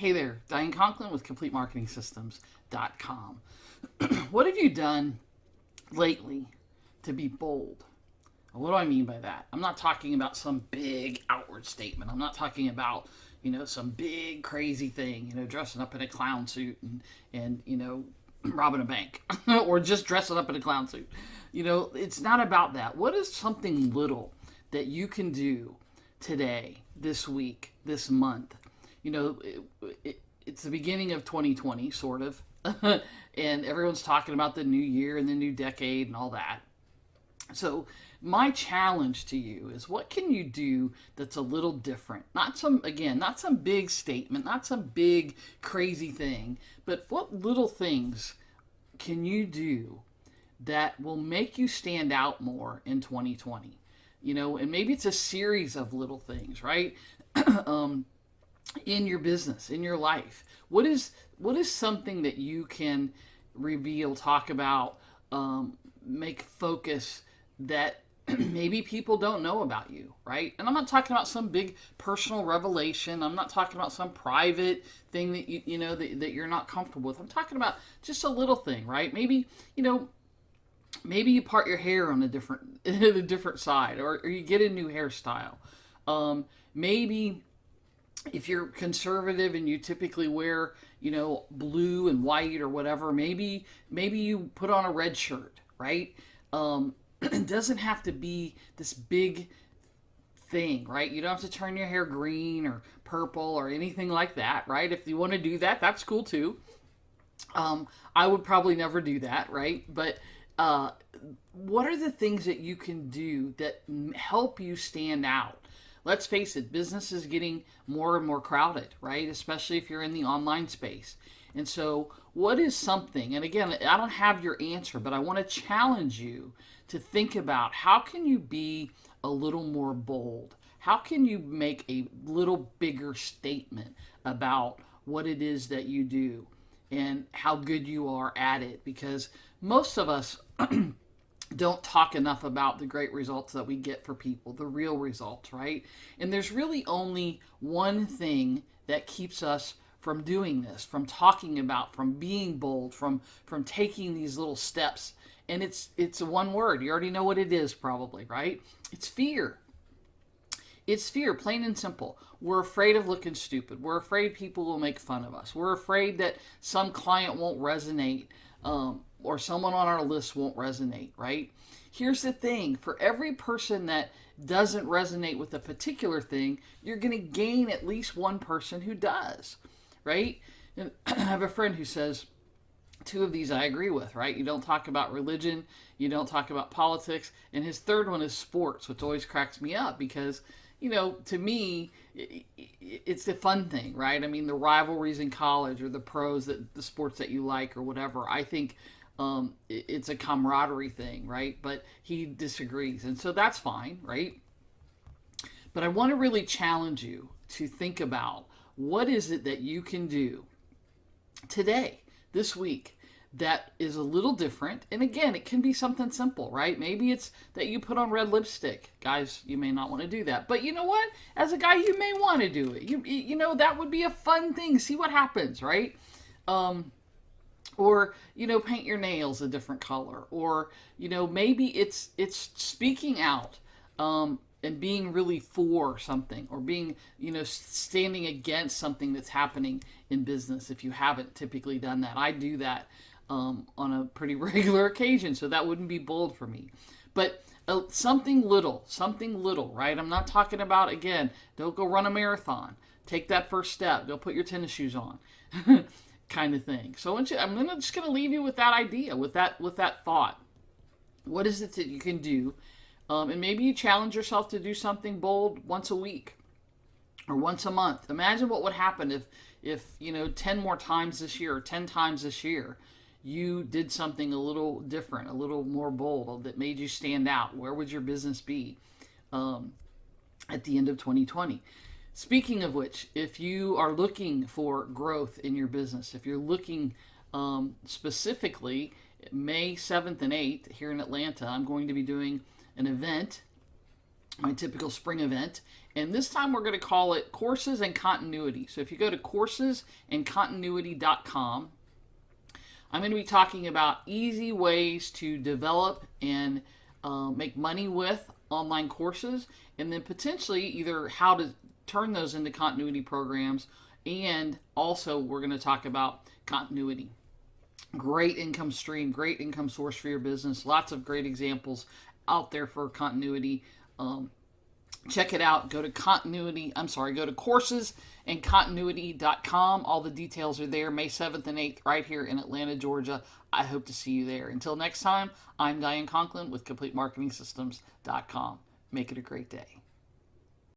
Hey there, Diane Conklin with CompleteMarketingSystems.com. What have you done lately to be bold? What do I mean by that? I'm not talking about some big outward statement. I'm not talking about, some big crazy thing, dressing up in a clown suit and robbing a bank or just dressing up in a clown suit. It's not about that. What is something little that you can do today, this week, this month? It's the beginning of 2020, sort of, and everyone's talking about the new year and the new decade and all that. So my challenge to you is, what can you do that's a little different? Not some big statement, not some big crazy thing, but what little things can you do that will make you stand out more in 2020? And maybe it's a series of little things, right? In your business, in your life. What is something that you can reveal, talk about, make focus that maybe people don't know about you, right? And I'm not talking about some big personal revelation. I'm not talking about some private thing that that you're not comfortable with. I'm talking about just a little thing, right? Maybe you part your hair on a different side, or you get a new hairstyle. Maybe if you're conservative and you typically wear, blue and white or whatever, maybe you put on a red shirt, right? It doesn't have to be this big thing, right? You don't have to turn your hair green or purple or anything like that, right? If you want to do that, that's cool too. I would probably never do that, right? But what are the things that you can do that help you stand out? Let's face it, business is getting more and more crowded, right? Especially if you're in the online space. And so what is something, and again, I don't have your answer, but I want to challenge you to think about, how can you be a little more bold? How can you make a little bigger statement about what it is that you do and how good you are at it? Because most of us don't talk enough about the great results that we get for people, the real results, right? And there's really only one thing that keeps us from doing this, from talking about, from being bold, from taking these little steps. And it's one word. You already know what it is, probably, right? It's fear. It's fear, plain and simple. We're afraid of looking stupid. We're afraid people will make fun of us. We're afraid that some client won't resonate, or someone on our list won't resonate, right? Here's the thing. For every person that doesn't resonate with a particular thing, you're going to gain at least one person who does, right? And I have a friend who says, two of these I agree with, right? You don't talk about religion, you don't talk about politics, and his third one is sports, which always cracks me up because, to me, it's the fun thing, right? I mean, the rivalries in college or the pros, the sports that you like or whatever. I think it's a camaraderie thing, right? But he disagrees, and so that's fine, right? But I want to really challenge you to think about, what is it that you can do today, this week, that is a little different. And again, it can be something simple, right? Maybe it's that you put on red lipstick. Guys, you may not want to do that, but you know what? As a guy, you may want to do it. That would be a fun thing. See what happens, right? Or paint your nails a different color, or maybe it's speaking out, and being really for something, or being standing against something that's happening in business. If you haven't typically done that, I do that on a pretty regular occasion, so that wouldn't be bold for me. But something little, right? I'm not talking about, again, don't go run a marathon. Take that first step. Go put your tennis shoes on. Kind of thing. So I'm just going to leave you with that idea, with that thought. What is it that you can do? And maybe you challenge yourself to do something bold once a week or once a month. Imagine what would happen if 10 more times this year, or 10 times this year, you did something a little different, a little more bold, that made you stand out. Where would your business be at the end of 2020? Speaking of which, if you are looking for growth in your business, if you're looking specifically, May 7th and 8th here in Atlanta, I'm going to be doing an event my typical spring event. And this time we're going to call it Courses and Continuity. So if you go to coursesandcontinuity.com, I'm going to be talking about easy ways to develop and make money with online courses, and then potentially either how to turn those into continuity programs, and also we're going to talk about continuity. Great income stream, great income source for your business. Lots of great examples out there for continuity. Check it out. Go to coursesandcontinuity.com. All the details are there. May 7th and 8th right here in Atlanta, Georgia. I hope to see you there. Until next time, I'm Diane Conklin with CompleteMarketingSystems.com. Make it a great day.